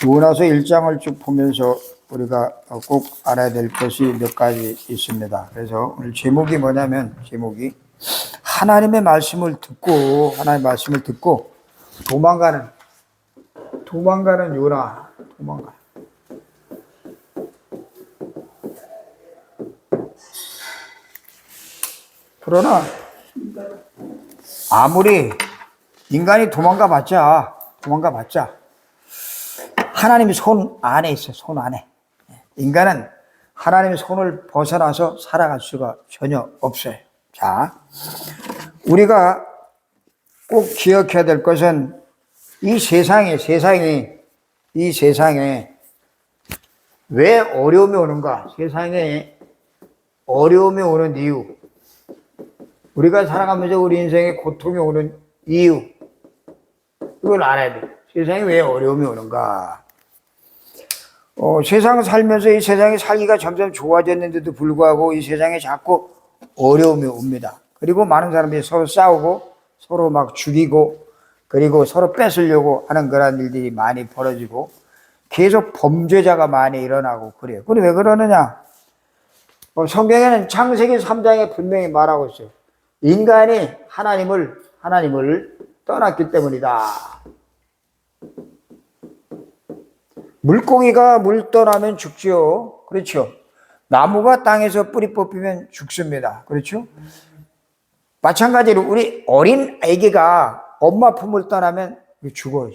요나서 1장을 쭉 보면서 우리가 꼭 알아야 될 것이 몇 가지 있습니다. 그래서 오늘 제목이 뭐냐면, 제목이 하나님의 말씀을 듣고 도망가는 요나. 그러나 아무리 인간이 도망가봤자 하나님이 손 안에 있어요. 손 안에. 인간은 하나님의 손을 벗어나서 살아갈 수가 전혀 없어요. 자, 우리가 꼭 기억해야 될 것은 이 세상에 왜 어려움이 오는가? 세상에 어려움이 오는 이유, 우리가 살아가면서 우리 인생에 고통이 오는 이유, 이걸 알아야 돼요. 세상에 왜 어려움이 오는가? 세상 살면서 이 세상에 살기가 점점 좋아졌는데도 불구하고 이 세상에 자꾸 어려움이 옵니다. 그리고 많은 사람들이 서로 싸우고 서로 막 죽이고 그리고 서로 뺏으려고 하는 그런 일들이 많이 벌어지고 계속 범죄자가 많이 일어나고 그래요. 그런데 왜 그러느냐? 성경에는 창세기 3장에 분명히 말하고 있어요. 인간이 하나님을 떠났기 때문이다. 물고기가 물 떠나면 죽지요. 그렇죠. 나무가 땅에서 뿌리 뽑히면 죽습니다. 그렇죠. 마찬가지로 우리 어린 아기가 엄마 품을 떠나면 죽어.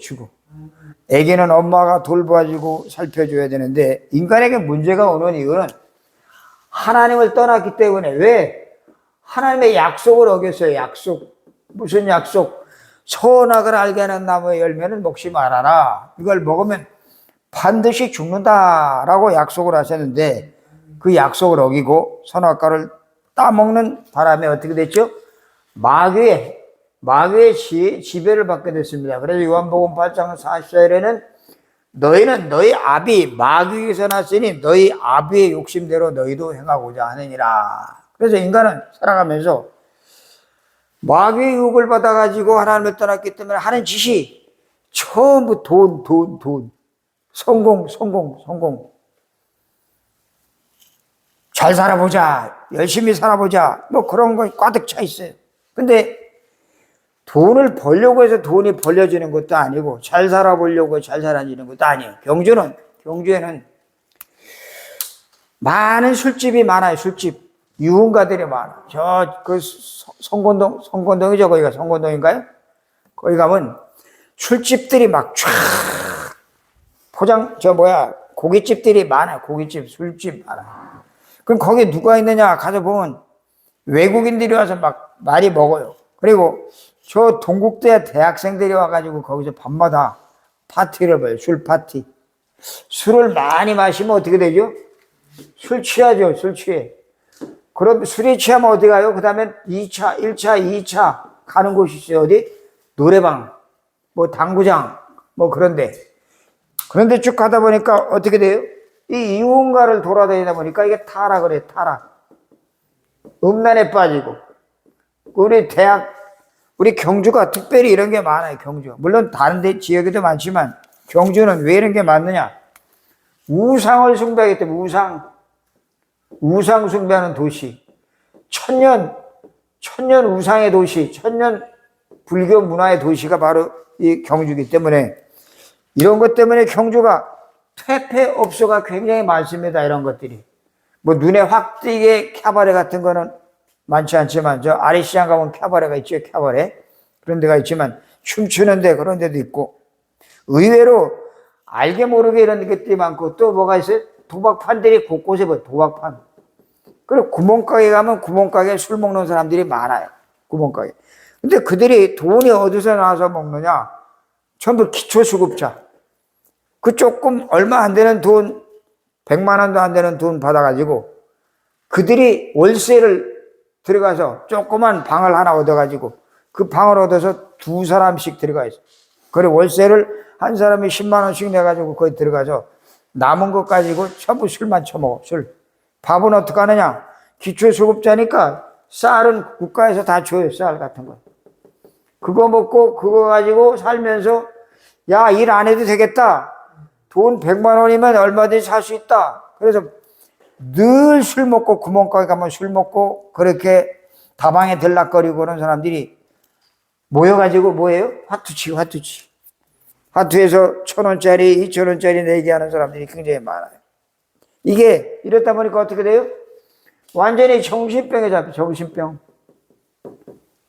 아기는 엄마가 돌봐주고 살펴줘야 되는데 인간에게 문제가 오는 이유는 하나님을 떠났기 때문에. 왜? 하나님의 약속을 어겼어요. 약속. 무슨 약속? 선악을 알게 하는 나무의 열매는 먹지 말아라. 이걸 먹으면 반드시 죽는다라고 약속을 하셨는데 그 약속을 어기고 선악과를 따먹는 바람에 어떻게 됐죠? 마귀의 지배를 받게 됐습니다. 그래서 요한복음 8장 44절에는 너희는 너희 아비 마귀에서 났으니 너희 아비의 욕심대로 너희도 행하고자 하느니라. 그래서 인간은 살아가면서 마귀의 유혹을 받아가지고 하나님을 떠났기 때문에 하는 짓이 전부 돈. 성공. 잘 살아보자. 열심히 살아보자. 뭐 그런 거 가득 차 있어요. 근데 돈을 벌려고 해서 돈이 벌려지는 것도 아니고 잘 살아보려고 잘 살아지는 것도 아니에요. 경주에는 많은 술집이 많아요. 술집. 유흥가들이 많아. 성건동이죠. 거기가 성건동인가요? 거기 가면 술집들이 막 쫙 고깃집들이 많아요. 고깃집, 술집 많아. 그럼 거기 누가 있느냐? 가서 보면 외국인들이 와서 막 많이 먹어요. 그리고 저 동국대 대학생들이 와가지고 거기서 밤마다 파티를 봐요. 술 파티. 술을 많이 마시면 어떻게 되죠? 술 취하죠. 술 취해. 그럼 술이 취하면 어디 가요? 그 다음에 2차, 1차, 2차 가는 곳이 있어요. 어디? 노래방, 뭐 당구장, 뭐 그런데. 그런데 쭉 가다 보니까 어떻게 돼요? 이 유흥가를 돌아다니다 보니까 이게 타락을 해, 타락. 음란에 빠지고. 우리 경주가 특별히 이런 게 많아요, 경주. 물론 다른 지역에도 많지만 경주는 왜 이런 게 많느냐? 우상을 숭배하기 때문에 우상 숭배하는 도시. 천년 우상의 도시, 천년 불교 문화의 도시가 바로 이 경주이기 때문에 이런 것 때문에 경주가 퇴폐업소가 굉장히 많습니다. 이런 것들이. 뭐 눈에 확 띄게 캬바레 같은 거는 많지 않지만 저 아리시장 가면 캬바레가 있죠. 캬바레. 그런 데가 있지만 춤추는 데 그런 데도 있고 의외로 알게 모르게 이런 것들이 많고 또 뭐가 있어요? 도박판들이 곳곳에 보여요. 도박판. 그리고 구멍가게 가면 구멍가게에 술 먹는 사람들이 많아요. 구멍가게. 근데 그들이 돈이 어디서 나와서 먹느냐? 전부 기초수급자. 그 조금 얼마 안 되는 돈, 100만 원도 안 되는 돈 받아가지고 그들이 월세를 들어가서 조그만 방을 하나 얻어가지고 그 방을 얻어서 2사람씩 들어가 있어요. 그리고 월세를 한 사람이 10만 원씩 내가지고 거기 들어가서 남은 것 가지고 전부 술만 처먹어. 술. 밥은 어떻게 하느냐? 기초수급자니까 쌀은 국가에서 다 줘요. 쌀 같은 거. 그거 먹고 그거 가지고 살면서 야, 일 안 해도 되겠다. 돈 100만 원이면 얼마든지 살 수 있다. 그래서 늘 술 먹고 구멍가게 가면 술 먹고 그렇게 다방에 들락거리고 그런 사람들이 모여가지고 뭐예요? 화투치고 화투치. 화투에서 1,000원짜리, 2,000원짜리 내기 하는 사람들이 굉장히 많아요. 이게 이렇다 보니까 어떻게 돼요? 완전히 정신병에 잡혀, 정신병.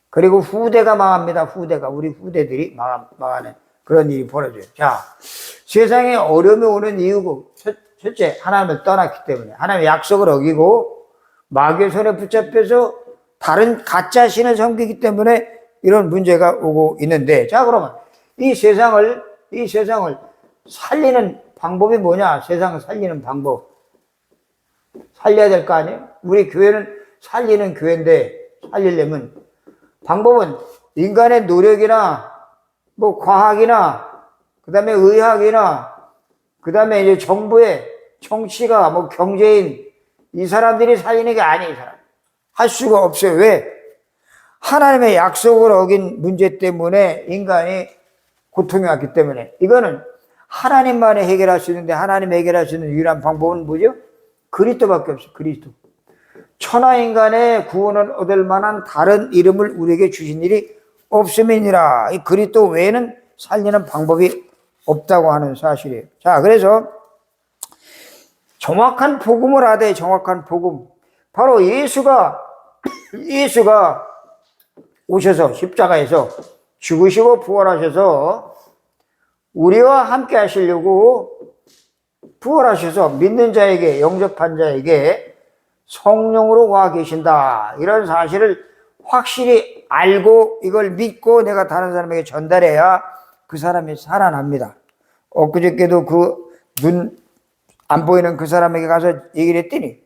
그리고 후대가 망합니다. 후대가. 우리 후대들이 망하는 그런 일이 벌어져요. 자, 세상에 어려움이 오는 이유고, 첫째, 하나님을 떠났기 때문에. 하나님의 약속을 어기고, 마귀의 손에 붙잡혀서 다른 가짜 신을 섬기기 때문에 이런 문제가 오고 있는데, 자, 그러면 이 세상을 살리는 방법이 뭐냐? 세상을 살리는 방법. 살려야 될 거 아니에요? 우리 교회는 살리는 교회인데, 살리려면 방법은 인간의 노력이나 뭐 과학이나 그 다음에 의학이나 그 다음에 이제 정부의 정치가 뭐 경제인 이 사람들이 살리는 게 아니에요. 할 수가 없어요. 왜? 하나님의 약속을 어긴 문제 때문에 인간이 고통이 왔기 때문에 이거는 하나님만이 해결할 수 있는데 하나님 해결할 수 있는 유일한 방법은 뭐죠? 그리스도밖에 없어요. 그리스도. 천하인간의 구원을 얻을 만한 다른 이름을 우리에게 주신 일이 없음이니라. 이 그리스도 외에는 살리는 방법이 없다고 하는 사실이에요. 자, 그래서 정확한 복음을 하되 정확한 복음. 바로 예수가 오셔서 십자가에서 죽으시고 부활하셔서 우리와 함께 하시려고 부활하셔서 믿는 자에게, 영접한 자에게 성령으로 와 계신다. 이런 사실을 확실히 알고 이걸 믿고 내가 다른 사람에게 전달해야 그 사람이 살아납니다. 엊그저께도 그 눈 안 보이는 그 사람에게 가서 얘기를 했더니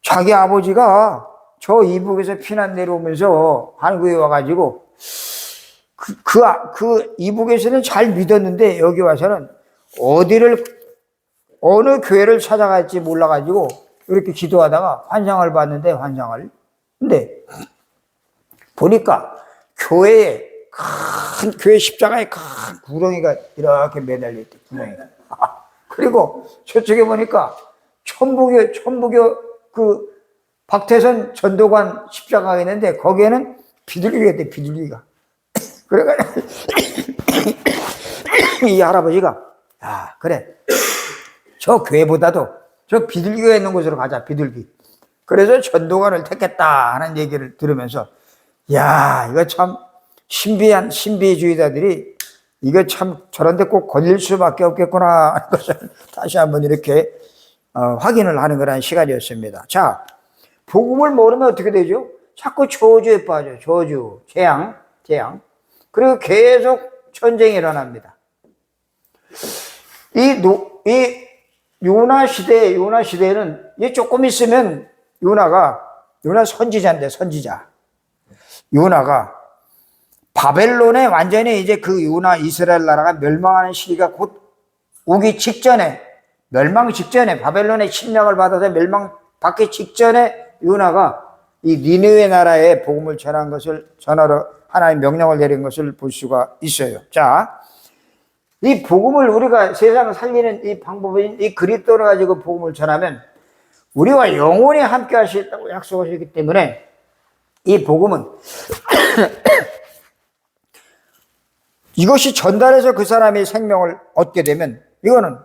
자기 아버지가 저 이북에서 피난 내려오면서 한국에 와가지고 그 이북에서는 잘 믿었는데 여기 와서는 어느 교회를 찾아갈지 몰라가지고 이렇게 기도하다가 환상을 봤는데 근데 보니까 큰 교회 십자가에 큰 구렁이가 이렇게 매달려 있대, 구렁이가. 그리고 저쪽에 보니까 천부교 그 박태선 전도관 십자가가 있는데 거기에는 비둘기가 있대, 비둘기가. 그래가지고 이 할아버지가 야, 그래. 저 교회보다도 저 비둘기가 있는 곳으로 가자, 비둘기. 그래서 전도관을 택했다 하는 얘기를 들으면서 야, 이거 참 신비주의자들이 이거 참 저런데 꼭 걸릴 수밖에 없겠구나 하는 것을 다시 한번 이렇게 확인을 하는 그런 시간이었습니다. 자, 복음을 모르면 어떻게 되죠? 자꾸 저주에 빠져요. 저주, 재앙. 그리고 계속 전쟁이 일어납니다. 이 요나 시대에는 이제 조금 있으면 요나 선지자인데, 선지자. 요나가 바벨론에 완전히 이제 그 요나 이스라엘 나라가 멸망하는 시기가 곧 오기 직전에, 멸망 직전에, 바벨론의 침략을 받아서 멸망받기 직전에 요나가 이 니느웨 나라에 복음을 전한 것을, 전하러 하나님 명령을 내린 것을 볼 수가 있어요. 자, 이 복음을 우리가 세상을 살리는 이 방법인 이 그리스도를 가지고 복음을 전하면 우리와 영원히 함께 하시겠다고 약속하셨기 때문에 이 복음은 이것이 전달해서 그 사람이 생명을 얻게 되면 이거는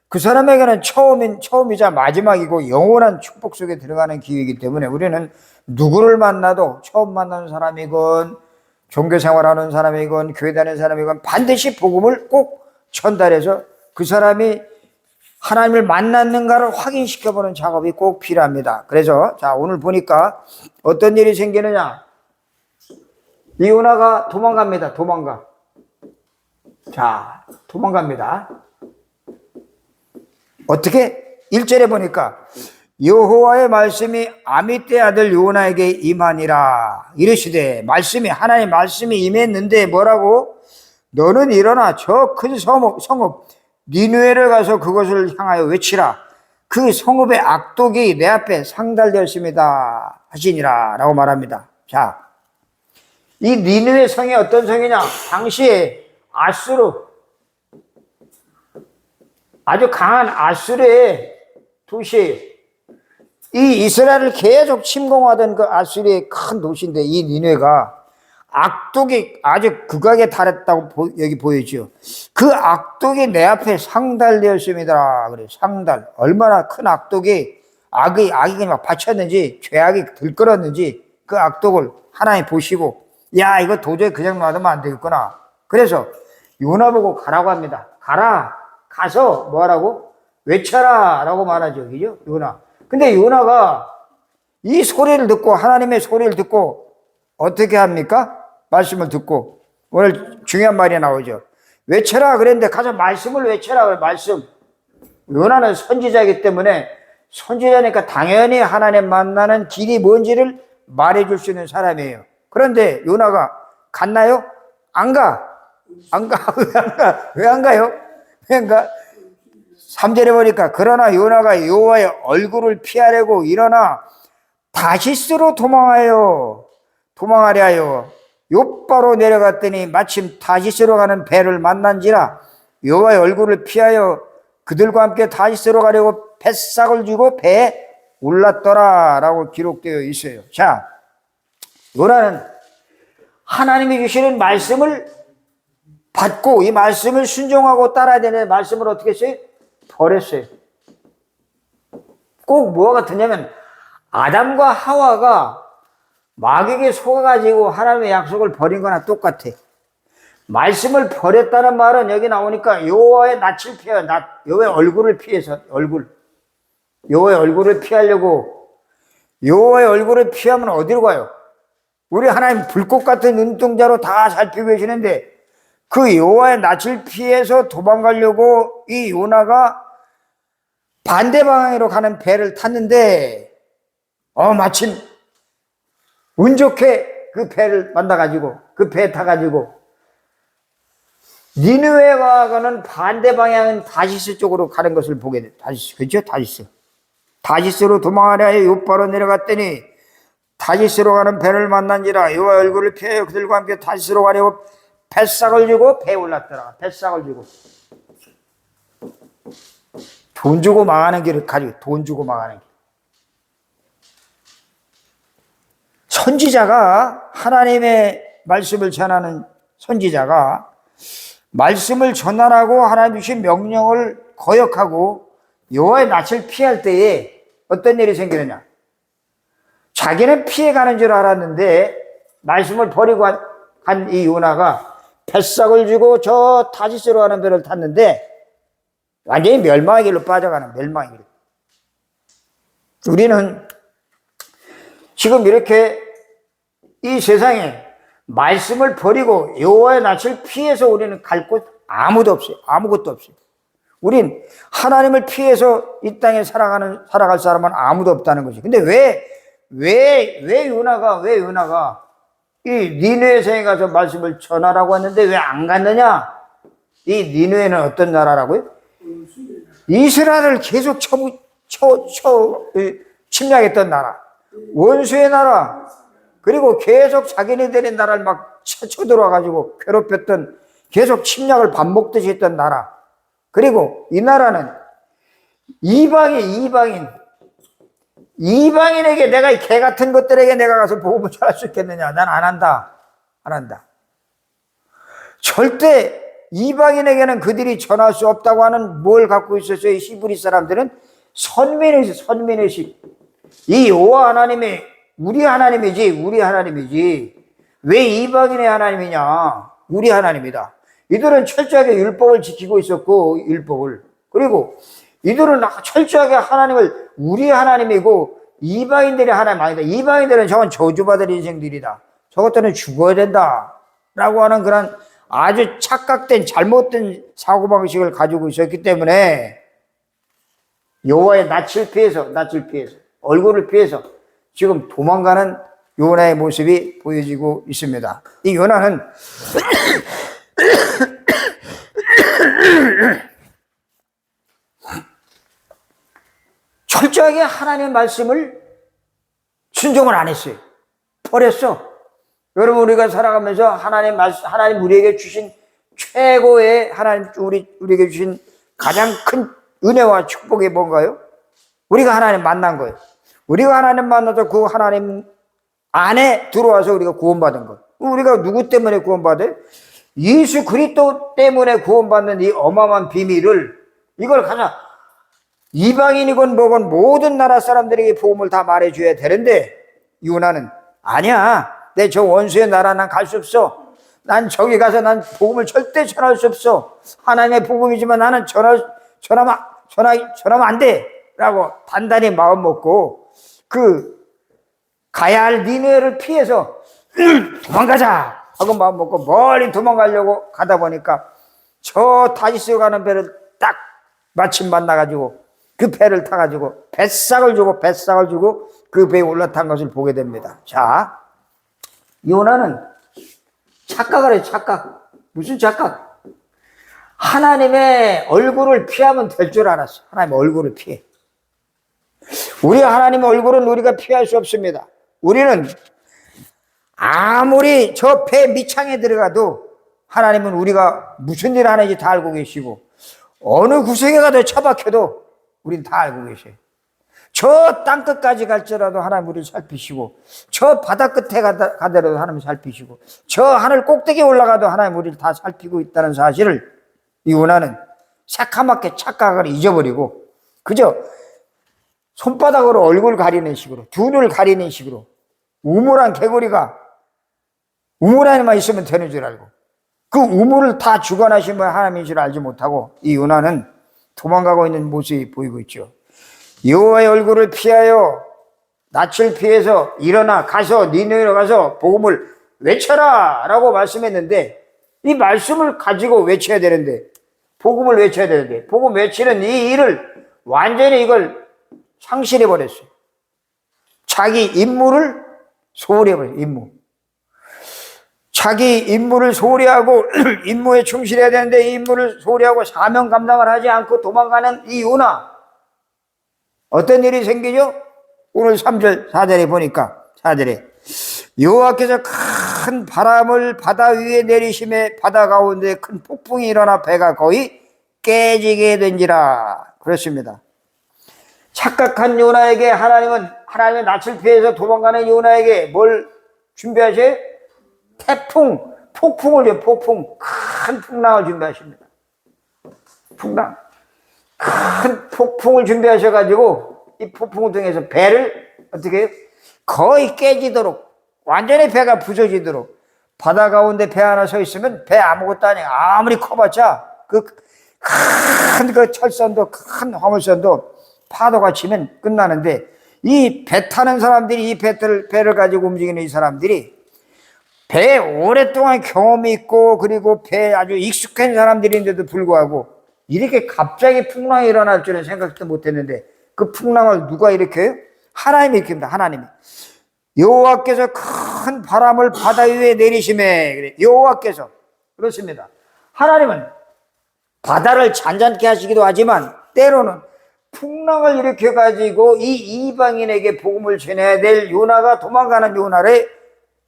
그 사람에게는 처음이자 마지막이고 영원한 축복 속에 들어가는 기회이기 때문에 우리는 누구를 만나도 처음 만나는 사람이건 종교생활하는 사람이건 교회 다니는 사람이건 반드시 복음을 꼭 전달해서 그 사람이 하나님을 만났는가를 확인시켜보는 작업이 꼭 필요합니다. 그래서 자, 오늘 보니까 어떤 일이 생기느냐. 이 요나가 도망갑니다. 도망갑니다. 어떻게? 1절에 보니까 여호와의 말씀이 아미떼 아들 요나에게 임하니라. 이르시되, 하나님의 말씀이 임했는데 뭐라고? 너는 일어나 저 큰 성읍 니느웨를 가서 그것을 향하여 외치라. 그 성읍의 악독이 내 앞에 상달되었습니다 하시니라 라고 말합니다. 자, 이 니느웨 성이 어떤 성이냐? 당시에 아수르, 아주 강한 아수르의 도시예요. 이 이스라엘을 계속 침공하던 그 아수르의 큰 도시인데 이 니느웨가 악독이 아주 극악에 달했다고 여기 보이죠. 그 악독이 내 앞에 상달되었습니다. 그래, 상달. 얼마나 큰 악독이 악이 막 받쳤는지, 죄악이 들끓었는지 그 악독을 하나님 보시고, 야, 이거 도저히 그냥 놔두면 안 되겠구나. 그래서 요나 보고 가라고 합니다. 가라. 가서 뭐 하라고? 외쳐라. 라고 말하죠. 그죠? 요나. 근데 요나가 이 소리를 듣고, 하나님의 소리를 듣고 어떻게 합니까? 말씀을 듣고. 오늘 중요한 말이 나오죠. 외쳐라 그랬는데 가서 말씀을 외쳐라. 그래, 말씀. 요나는 선지자이기 때문에 선지자니까 당연히 하나님 만나는 길이 뭔지를 말해줄 수 있는 사람이에요. 그런데 요나가 갔나요? 안 가. 안 가. 왜 안 가? 왜 안 가요? 왜 안 가? 3절에 보니까 그러나 요나가 여호와의 얼굴을 피하려고 일어나 다시스로 도망하려 하여 욥바로 내려갔더니 마침 다시스로 가는 배를 만난지라 여호와의 얼굴을 피하여 그들과 함께 다시스로 가려고 뱃삭을 쥐고 배에 올랐더라 라고 기록되어 있어요. 자, 요나는 하나님이 주시는 말씀을 받고 이 말씀을 순종하고 따라야 되는 말씀을 어떻게 했어요? 버렸어요. 꼭 뭐가 같으냐면 아담과 하와가 마귀에게 속아가지고 하나님의 약속을 버린 거나 똑같아. 말씀을 버렸다는 말은 여기 나오니까 여호와의 낯을 피해, 여호와의 얼굴을 피해서, 여호와의 얼굴을 피하려고, 여호와의 얼굴을 피하면 어디로 가요? 우리 하나님 불꽃 같은 눈동자로 다 살피고 계시는데 그 여호와의 낯을 피해서 도망가려고 이 요나가 반대 방향으로 가는 배를 탔는데 마침 운 좋게 그 배를 만나가지고 그 배 타가지고 니느웨와는 반대 방향은 다시스 쪽으로 가는 것을 보게 돼. 다시스, 그렇죠? 다시스로 도망하려 하여 욥바로 내려갔더니 다시스로 가는 배를 만난지라 여호와의 얼굴을 피하여 그들과 함께 다시스로 가려고 뱃삭을 쥐고 배에 올랐더라. 뱃삭을 쥐고 돈 주고 망하는 길을 가지고 돈 주고 망하는 길. 선지자가 하나님의 말씀을 전하는 선지자가 말씀을 전하라고 하나님 주신 명령을 거역하고 여호와의 낯을 피할 때에 어떤 일이 생기느냐? 자기는 피해가는 줄 알았는데 말씀을 버리고 간 이 요나가 뱃삭을 쥐고 저 다시스로 가는 배를 탔는데 완전히 멸망의 길로 빠져가는 멸망의 길. 우리는 지금 이렇게 이 세상에 말씀을 버리고 여호와의 낯을 피해서 우리는 갈 곳 아무도 없어요. 아무것도 없어요. 우린 하나님을 피해서 이 땅에 살아갈 사람은 아무도 없다는 거지. 근데 왜 요나가 이 니느웨 성에 가서 말씀을 전하라고 했는데 왜 안 갔느냐? 이 니느웨는 어떤 나라라고요? 이스라엘을 계속 침략했던 나라, 원수의 나라, 그리고 계속 자기네들의 나라를 막 쳐들어와가지고 괴롭혔던, 계속 침략을 반복듯이 했던 나라. 그리고 이 나라는 이방인에게 내가 이 개 같은 것들에게 내가 가서 복음을 전할 수 있겠느냐? 난 안 한다. 절대 이방인에게는 그들이 전할 수 없다고 하는 뭘 갖고 있었어요? 히브리 사람들은 선민의식. 이 여호와 하나님이 우리 하나님이지. 왜 이방인의 하나님이냐? 우리 하나님이다. 이들은 철저하게 율법을 지키고 있었고, 그리고 이들은 철저하게 하나님을 우리 하나님이고 이방인들의 하나님 아니다. 이방인들은 저건 저주받을 인생들이다. 저것들은 죽어야 된다. 라고 하는 그런 아주 착각된 잘못된 사고방식을 가지고 있었기 때문에 여호와의 낯을 피해서 얼굴을 피해서 지금 도망가는 요나의 모습이 보여지고 있습니다. 이 요나는 철저하게 하나님의 말씀을 순종을 안 했어요. 버렸어. 여러분, 우리가 살아가면서 하나님 우리에게 주신 최고의 우리에게 주신 가장 큰 은혜와 축복이 뭔가요? 우리가 하나님 만난 거예요. 우리가 하나님 만나서 그 하나님 안에 들어와서 우리가 구원받은 거예요. 우리가 누구 때문에 구원받아요? 예수 그리스도 때문에 구원받는 이 어마어마한 비밀을, 이걸 가장 이방인이건 뭐건 모든 나라 사람들에게 복음을 다 말해줘야 되는데, 요나는 아니야, 내 저 원수의 나라 난 갈 수 없어. 난 저기 가서 난 복음을 절대 전할 수 없어. 하나님의 복음이지만 나는 전하면 안 돼 라고 단단히 마음 먹고 그 가야 할 니느웨를 피해서 도망가자 하고 마음 먹고 멀리 도망가려고 가다 보니까 저 타지스 가는 배를 딱 마침 만나가지고 그 배를 타가지고 뱃삭을 주고 그 배에 올라탄 것을 보게 됩니다. 자, 요나는 착각을 해요. 착각. 무슨 착각? 하나님의 얼굴을 피하면 될 줄 알았어. 하나님의 얼굴을 피해. 우리 하나님의 얼굴은 우리가 피할 수 없습니다. 우리는 아무리 저 배 밑창에 들어가도 하나님은 우리가 무슨 일을 하는지 다 알고 계시고, 어느 구석에 가도 처박혀도 우린 다 알고 계셔요. 저 땅끝까지 갈지라도 하나님 우리를 살피시고, 저 바다 끝에 가더라도 하나님 살피시고, 저 하늘 꼭대기에 올라가도 하나님 우리를 다 살피고 있다는 사실을 이 요나는 새카맣게 착각을 잊어버리고 그저 손바닥으로 얼굴 가리는 식으로, 두 눈을 가리는 식으로, 우물한 개구리가 우물 안에만 있으면 되는 줄 알고 그 우물을 다 주관하신 분 하나님인 줄 알지 못하고 이 요나는 도망가고 있는 모습이 보이고 있죠. 여호와의 얼굴을 피하여 낯을 피해서 일어나 가서 니느웨로 가서 복음을 외쳐라 라고 말씀했는데, 이 말씀을 가지고 외쳐야 되는데, 복음을 외쳐야 되는데, 복음 외치는 이 일을 완전히 이걸 상실해 버렸어요. 자기 임무를 소홀히 해버려요. 임무. 자기 임무를 소홀히 하고 임무에 충실해야 되는데 이 임무를 소홀히 하고 사명 감당을 하지 않고 도망가는 이 요나. 어떤 일이 생기죠? 오늘 3절 4절에 보니까 4절에 여호와께서 큰 바람을 바다 위에 내리심에 바다 가운데 큰 폭풍이 일어나 배가 거의 깨지게 된지라. 그렇습니다. 착각한 요나에게 하나님은 하나님의 낯을 피해서 도망가는 요나에게 뭘 준비하셔요? 태풍, 폭풍을요. 폭풍, 큰 풍랑을 준비하십니다. 풍랑, 큰 폭풍을 준비하셔가지고 이 폭풍을 통해서 배를 어떻게 해요? 거의 깨지도록, 완전히 배가 부서지도록. 바다 가운데 배 하나 서 있으면 배 아무것도 아니야. 아무리 커봤자 그 철선도, 큰 화물선도 파도가 치면 끝나는데, 이 배 타는 사람들이, 이 배를 가지고 움직이는 이 사람들이 배에 오랫동안 경험이 있고 그리고 배에 아주 익숙한 사람들인데도 불구하고 이렇게 갑자기 풍랑이 일어날 줄은 생각도 못했는데, 그 풍랑을 누가 일으켜요? 하나님이 일으킵니다. 하나님이. 여호와께서 큰 바람을 바다 위에 내리심에, 그래. 여호와께서. 그렇습니다. 하나님은 바다를 잔잔케 하시기도 하지만 때로는 풍랑을 일으켜가지고 이 이방인에게 복음을 전해야 될 요나가 도망가는 요나를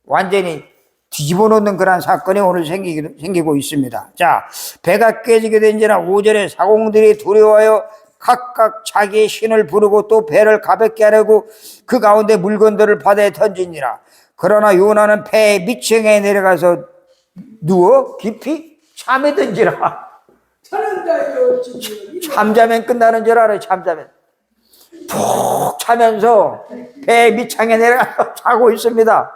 완전히 뒤집어 놓는 그런 사건이 오늘 생기고 있습니다. 자, 배가 깨지게 된지나 5절에 사공들이 두려워하여 각각 자기의 신을 부르고 또 배를 가볍게 하려고 그 가운데 물건들을 바다에 던지니라. 그러나 요나는 배의 밑층에 내려가서 누워 깊이 잠에 든지라. 잠자면 끝나는 줄 알아요. 잠자면 푹 자면서 배 밑창에 내려가서 자고 있습니다.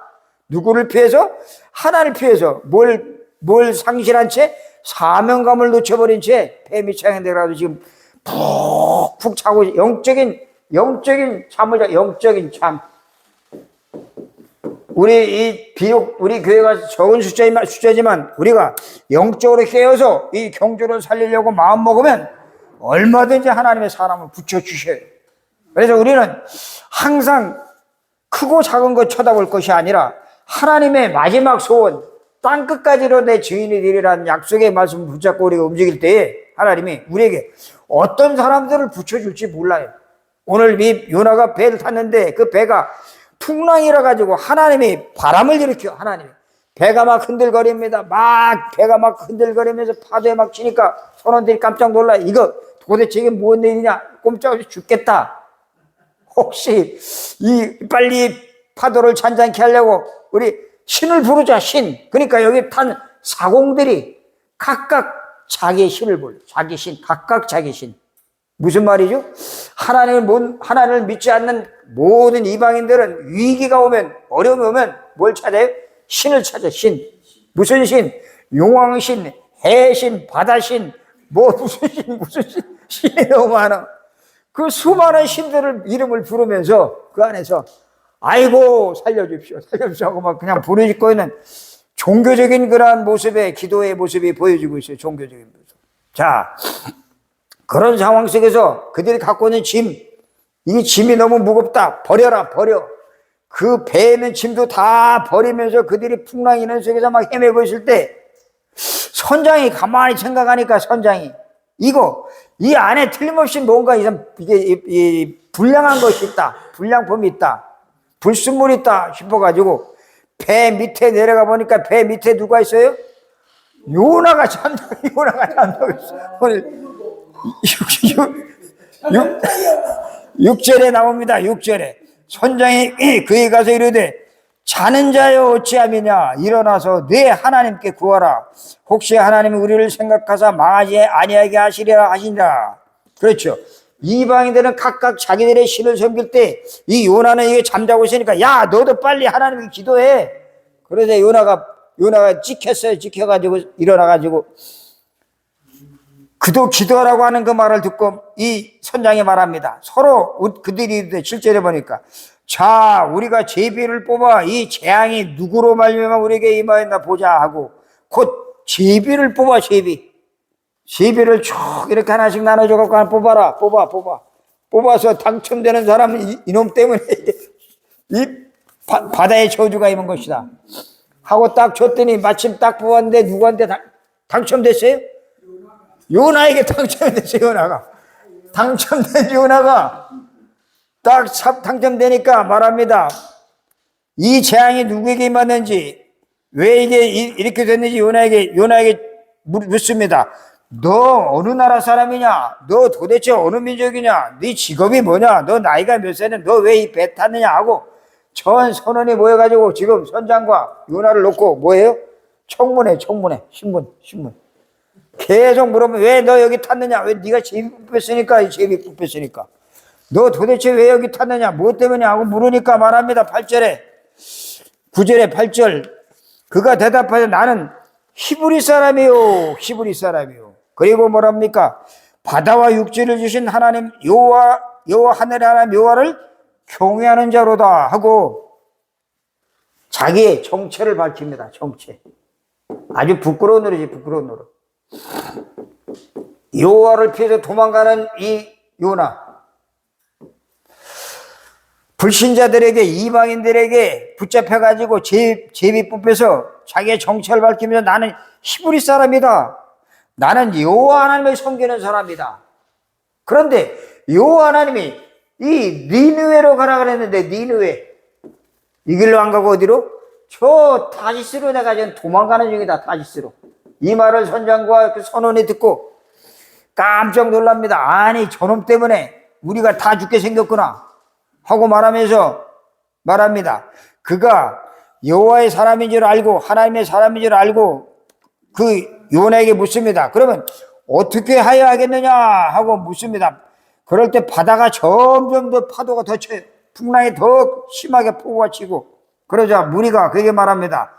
누구를 피해서? 하나님을 피해서. 뭘 상실한 채? 사명감을 놓쳐버린 채 배 밑창에 내려가서 지금 푹 자고, 영적인 잠을 자. 영적인 잠. 비록 우리 교회가 적은 숫자지만 우리가 영적으로 깨어서 이 경주를 살리려고 마음 먹으면 얼마든지 하나님의 사람을 붙여주셔요. 그래서 우리는 항상 크고 작은 것 쳐다볼 것이 아니라 하나님의 마지막 소원, 땅끝까지로 내 증인이 되리라는 약속의 말씀을 붙잡고 우리가 움직일 때에 하나님이 우리에게 어떤 사람들을 붙여줄지 몰라요. 오늘 이 요나가 배를 탔는데 그 배가 풍랑이라 가지고 하나님이 바람을 일으켜, 하나님이 배가 막 흔들거립니다. 배가 막 흔들거리면서 파도에 막 치니까 선원들이 깜짝 놀라. 이거 도대체 이게 뭔 일이냐? 꼼짝없이 죽겠다. 혹시 빨리 파도를 잔잔케 하려고 우리 신을 부르자, 신. 그러니까 여기 탄 사공들이 각각 자기의 신을 불러. 자기 신, 각각 자기 신. 무슨 말이죠? 하나님을 믿지 않는 모든 이방인들은 위기가 오면, 어려움이 오면 뭘 찾아요? 신을 찾아, 신. 무슨 신? 용왕신, 해신, 바다신, 무슨 신, 신이 너무 많아. 그 수많은 신들을 이름을 부르면서 그 안에서 아이고 살려주십시오 하고 막 그냥 부르짖고 있는 종교적인 그러한 모습의 기도의 모습이 보여지고 있어요. 종교적인 모습. 자, 그런 상황 속에서 그들이 갖고 있는 이 짐이 너무 무겁다. 버려. 그 배에 있는 짐도 다 버리면서 그들이 풍랑 이런 속에서 막 헤매고 있을 때 선장이 가만히 생각하니까 이 안에 틀림없이 뭔가 이게 불량한 것이 있다. 불량품이 있다. 불순물이 있다 싶어가지고 배 밑에 내려가 보니까 배 밑에 누가 있어요? 요나가 잠자고 있어요. 오늘 6절에 나옵니다. 6절에 선장이 그에 가서 이르되 자는 자여 어찌함이냐 일어나서 내 하나님께 구하라. 혹시 하나님이 우리를 생각하사 망하지 아니하게 하시리라 하시니라. 그렇죠. 이방인들은 각각 자기들의 신을 섬길 때 이 요나는 이게 잠자고 있으니까 야 너도 빨리 하나님께 기도해. 그래서 요나가 찍혀가지고 일어나가지고 그도 기도하라고 하는 그 말을 듣고 이 선장이 말합니다. 서로 그들이 7절에 보니까 자 우리가 제비를 뽑아 이 재앙이 누구로 말미암아 우리에게 임하였나 보자 하고 곧 제비를 뽑아 제비를 쭉 이렇게 하나씩 나눠줘 갖고 뽑아라. 뽑아서 당첨되는 사람은 이놈 때문에 이 바다의 저주가 임한 것이다 하고 딱 줬더니 마침 딱 뽑았는데 누구한테 당첨됐어요? 요나에게 당첨됐어요. 요나가 당첨된 요나가 딱 당첨되니까 말합니다. 이 재앙이 누구에게 임했는지 왜 이게 이렇게 됐는지 요나에게 묻습니다. 너 어느 나라 사람이냐? 너 도대체 어느 민족이냐? 네 직업이 뭐냐? 너 나이가 몇 살이냐? 너 왜 이 배 탔느냐? 하고 전 선원이 모여가지고 지금 선장과 요나를 놓고 뭐예요? 청문회 신문 계속 물어보면 왜 너 여기 탔느냐? 왜 네가 제비 뽑혔으니까 너 도대체 왜 여기 탔느냐? 무엇 때문에? 하고 물으니까 말합니다. 9절에 8절 그가 대답하여 나는 히브리 사람이요. 그리고 뭐랍니까? 바다와 육지를 주신 하나님 여호와 하늘의 하나님 여호와를 경외하는 자로다 하고 자기의 정체를 밝힙니다. 정체. 아주 부끄러운 노래지. 여호와를 피해서 도망가는 이 요나. 불신자들에게 이방인들에게 붙잡혀가지고 제비 뽑혀서 자기의 정체를 밝히면서 나는 히브리 사람이다. 나는 여호와 하나님을 섬기는 사람이다. 그런데 여호와 하나님이 이 니느웨로 가라 그랬는데 니느웨 이 길로 안 가고 어디로? 저 다시스로 내가 지금 도망가는 중이다. 다시스로. 이 말을 선장과 그 선원이 듣고 깜짝 놀랍니다. 아니 저놈 때문에 우리가 다 죽게 생겼구나 하고 말합니다. 그가 여호와의 사람인 줄 알고 하나님의 사람인 줄 알고 그 요나에게 묻습니다. 그러면 어떻게 하여야 하겠느냐 하고 묻습니다. 그럴 때 바다가 점점 더 파도가 더 쳐요. 풍랑이 더 심하게 폭우가 치고 그러자 무리가 그에게 말합니다.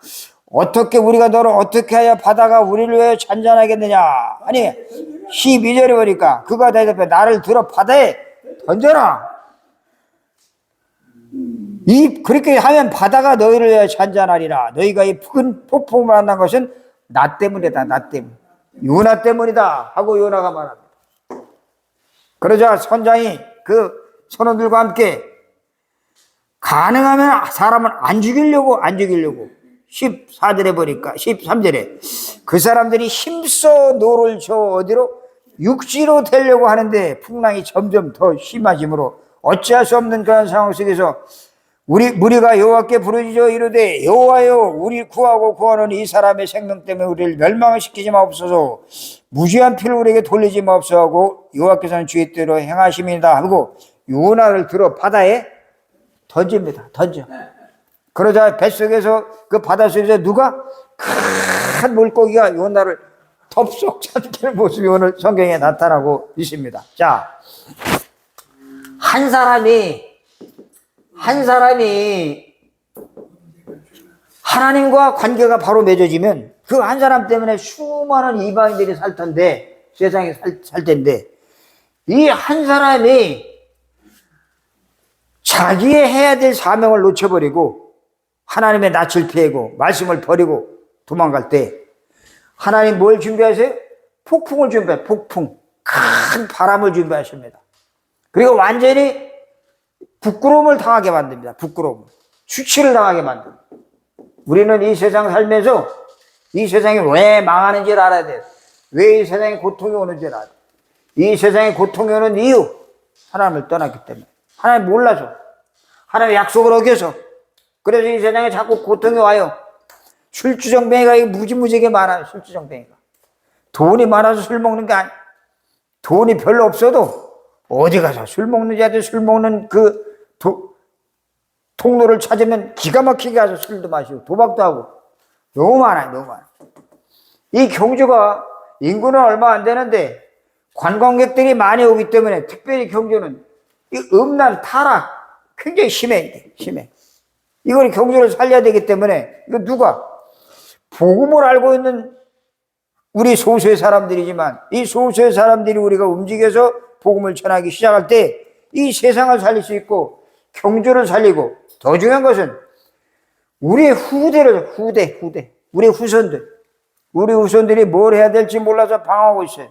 우리가 너를 어떻게 하여 바다가 우리를 위해 잔잔하겠느냐. 아니 12절에 보니까 그가 대답해 나를 들어 바다에 던져라. 그렇게 하면 바다가 너희를 위해 잔잔하리라. 너희가 이 큰 폭풍을 만난 것은 나 때문이다. 요나 때문이다 하고 요나가 말합니다. 그러자 선장이 그 선원들과 함께 가능하면 사람을 안 죽이려고 14절에 보니까 13절에 그 사람들이 힘써 노를 저 어디로 육지로 되려고 하는데 풍랑이 점점 더 심해지므로 어찌할 수 없는 그런 상황 속에서 무리가 여호와께 부르짖어 이르되 여호와여 우리 구하고 구하는 이 사람의 생명 때문에 우리를 멸망시키지 마옵소서. 무죄한 피를 우리에게 돌리지 마옵소서 하고 여호와께서는 주의 뜻대로 행하심이다 하고 요나를 들어 바다에 던집니다. 던져. 그러자 뱃속에서 그 바닷속에서 누가 큰 물고기가 요나를 덥석 삼키는 모습이 오늘 성경에 나타나고 있습니다. 자, 한 사람이 하나님과 관계가 바로 맺어지면 그 한 사람 때문에 수많은 이방인들이 살 텐데, 세상에 살 텐데, 이 한 사람이 자기의 해야 될 사명을 놓쳐버리고 하나님의 낯을 피하고 말씀을 버리고 도망갈 때 하나님 뭘 준비하세요? 폭풍을 준비해요. 폭풍. 큰 바람을 준비하십니다. 그리고 완전히 부끄러움을 당하게 만듭니다. 부끄러움. 수치를 당하게 만듭니다. 우리는 이 세상 살면서 이 세상이 왜 망하는지를 알아야 돼요. 왜 이 세상에 고통이 오는지를 알아야 돼요. 이 세상에 고통이 오는 이유, 하나님을 떠났기 때문에. 하나님 몰라서, 하나님의 약속을 어겨서. 그래서 이 세상에 자꾸 고통이 와요. 술주정뱅이가 무지무지하게 많아요. 술주정뱅이가. 돈이 많아서 술 먹는 게 아니야. 돈이 별로 없어도 어디 가서 술 먹는 자들 술 먹는 그 통로를 찾으면 기가 막히게 가서 술도 마시고 도박도 하고 너무 많아요. 너무 많아요. 이 경주가 인구는 얼마 안 되는데 관광객들이 많이 오기 때문에 특별히 경주는 이 음란 타락 굉장히 심해. 이걸 경주를 살려야 되기 때문에 이거 누가 복음을 알고 있는 우리 소수의 사람들이지만 이 소수의 사람들이 우리가 움직여서 복음을 전하기 시작할 때 이 세상을 살릴 수 있고 경주를 살리고 더 중요한 것은 우리의 후대 우리 후손들이 뭘 해야 될지 몰라서 방황하고 있어요.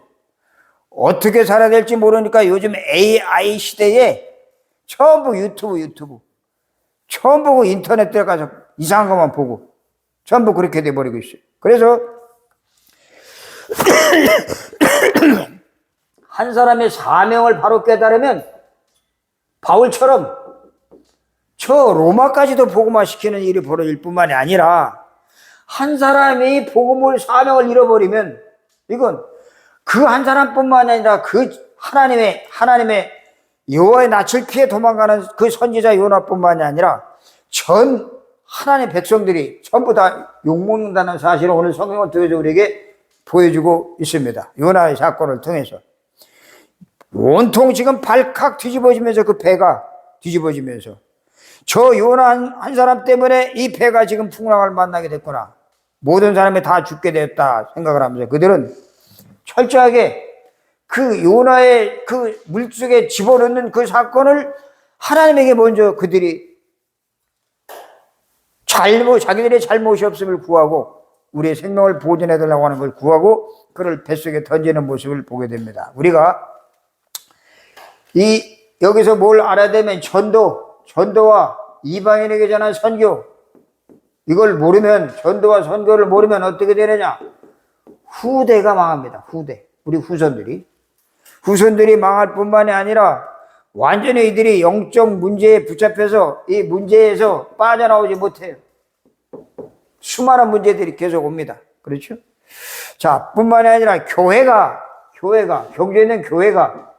어떻게 살아야 될지 모르니까 요즘 AI 시대에 전부 유튜브 처음 보고 인터넷 들어가서 이상한 것만 보고 전부 그렇게 돼버리고 있어요. 그래서 한 사람의 사명을 바로 깨달으면 바울처럼 저 로마까지도 복음화시키는 일이 벌어질 뿐만이 아니라 한 사람이 복음을 사명을 잃어버리면 이건 그 한 사람뿐만 아니라 그 하나님의 여호와의 낯을 피해 도망가는 그 선지자 요나뿐만이 아니라 전 하나님의 백성들이 전부 다 욕먹는다는 사실을 오늘 성경을 통해서 우리에게 보여주고 있습니다. 요나의 사건을 통해서 온통 지금 발칵 뒤집어지면서 그 배가 뒤집어지면서 저 요나 한 사람 때문에 이 배가 지금 풍랑을 만나게 됐구나. 모든 사람이 다 죽게 되었다 생각을 하면서 그들은 철저하게 그 요나의 그 물속에 집어넣는 그 사건을 하나님에게 먼저 그들이 자기들의 잘못이 없음을 구하고 우리의 생명을 보존해달라고 하는 걸 구하고 그를 뱃속에 던지는 모습을 보게 됩니다. 우리가 여기서 뭘 알아야 되면 전도와 이방인에게 전한 선교, 이걸 모르면, 전도와 선교를 모르면 어떻게 되느냐? 후대가 망합니다. 우리 후손들이 망할 뿐만이 아니라 완전히 이들이 영적 문제에 붙잡혀서 이 문제에서 빠져나오지 못해요. 수많은 문제들이 계속 옵니다. 그렇죠? 자, 뿐만이 아니라 경주에 있는 교회가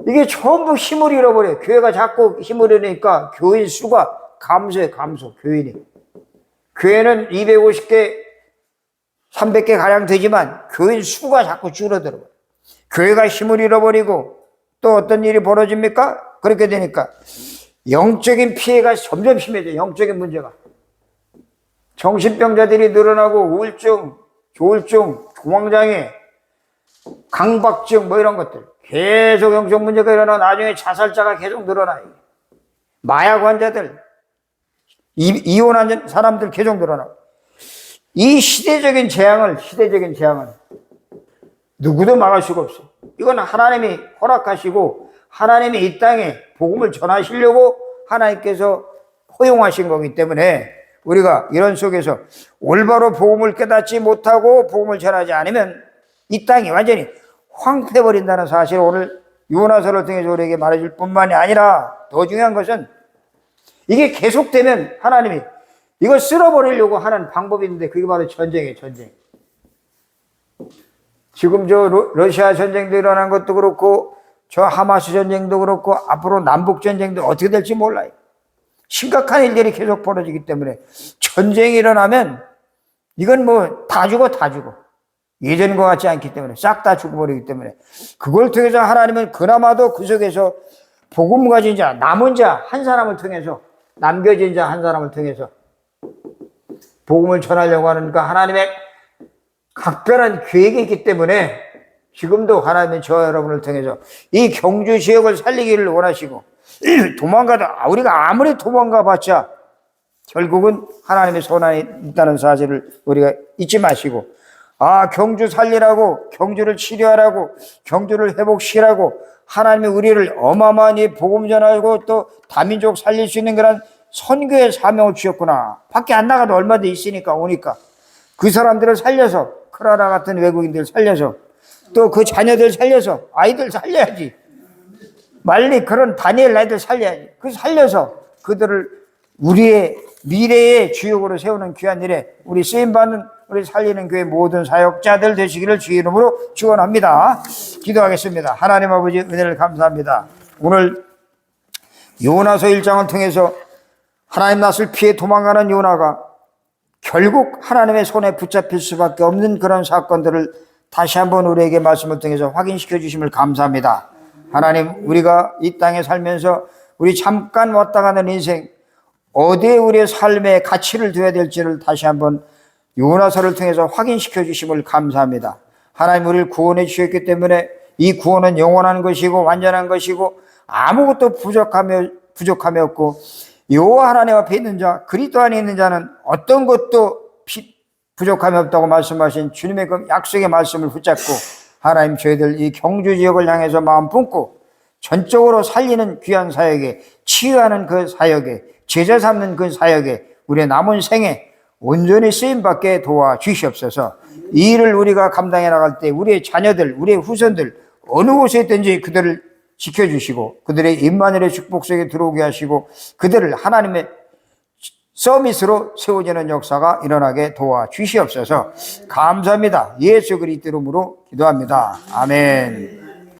이게 전부 힘을 잃어버려요. 교회가 자꾸 힘을 잃으니까 교인 수가 감소, 교인이. 교회는 250개, 300개 가량 되지만 교인 수가 자꾸 줄어들어요. 교회가 힘을 잃어버리고 또 어떤 일이 벌어집니까? 그렇게 되니까 영적인 피해가 점점 심해져요. 영적인 문제가. 정신병자들이 늘어나고 우울증, 조울증, 공황장애, 강박증 뭐 이런 것들. 계속 영적 문제가 일어나 나중에 자살자가 계속 늘어나요. 마약 환자들, 이혼한 사람들 계속 늘어나고. 이 시대적인 재앙을 누구도 막을 수가 없어요. 이건 하나님이 허락하시고 하나님이 이 땅에 복음을 전하시려고 하나님께서 허용하신 거기 때문에 우리가 이런 속에서 올바로 복음을 깨닫지 못하고 복음을 전하지 않으면 이 땅이 완전히 황폐해버린다는 사실을 오늘 요나서를 통해서 우리에게 말해줄 뿐만이 아니라 더 중요한 것은 이게 계속되면 하나님이 이걸 쓸어버리려고 하는 방법이 있는데 그게 바로 전쟁이에요, 전쟁. 지금 저 러시아 전쟁도 일어난 것도 그렇고 저 하마스 전쟁도 그렇고 앞으로 남북 전쟁도 어떻게 될지 몰라요. 심각한 일들이 계속 벌어지기 때문에 전쟁이 일어나면 이건 뭐 다 죽어 다 죽어. 예전과 같지 않기 때문에 싹 다 죽어버리기 때문에 그걸 통해서 하나님은 그나마도 그 속에서 복음 가진 자, 남은 자 한 사람을 통해서 남겨진 자 한 사람을 통해서 복음을 전하려고 하니까 하나님의 각별한 계획이 있기 때문에 지금도 하나님은 저 여러분을 통해서 이 경주 지역을 살리기를 원하시고 도망가다 우리가 아무리 도망가 봤자 결국은 하나님의 손 안에 있다는 사실을 우리가 잊지 마시고 경주 살리라고 경주를 치료하라고 경주를 회복시키라고 하나님이 우리를 어마어마한 복음 전하고 또 다민족 살릴 수 있는 그런 선교의 사명을 주셨구나. 밖에 안 나가도 얼마든지 있으니까 오니까 그 사람들을 살려서 크라라 같은 외국인들 살려서 또 그 자녀들 살려서 아이들 살려야지. 말리 그런 다니엘 아이들 살려야지. 그 살려서 그들을 우리의 미래의 주역으로 세우는 귀한 일에 우리 쓰임받는 우리 살리는 교회 모든 사역자들 되시기를 주의 이름으로 축원합니다. 기도하겠습니다. 하나님 아버지 은혜를 감사합니다. 오늘 요나서 1장을 통해서 하나님 낯을 피해 도망가는 요나가 결국 하나님의 손에 붙잡힐 수밖에 없는 그런 사건들을 다시 한번 우리에게 말씀을 통해서 확인시켜 주심을 감사합니다. 하나님, 우리가 이 땅에 살면서 우리 잠깐 왔다 가는 인생 어디에 우리의 삶의 가치를 둬야 될지를 다시 한번 요나서를 통해서 확인시켜 주심을 감사합니다. 하나님, 우리를 구원해 주셨기 때문에 이 구원은 영원한 것이고 완전한 것이고 아무것도 부족함이 없고 여호와 하나님 앞에 있는 자, 그리스도 안에 있는 자는 어떤 것도 부족함이 없다고 말씀하신 주님의 그 약속의 말씀을 붙잡고 하나님, 저희들 이 경주 지역을 향해서 마음 품고 전적으로 살리는 귀한 사역에, 치유하는 그 사역에, 제자 삼는 그 사역에 우리의 남은 생에 온전히 쓰임받게 도와주시옵소서. 이 일을 우리가 감당해 나갈 때 우리의 자녀들, 우리의 후손들 어느 곳에 있든지 그들을 지켜주시고 그들의 임마누엘의 축복 속에 들어오게 하시고 그들을 하나님의 서밋으로 세워지는 역사가 일어나게 도와주시옵소서. 감사합니다. 예수 그리스도 이름으로 기도합니다. 아멘.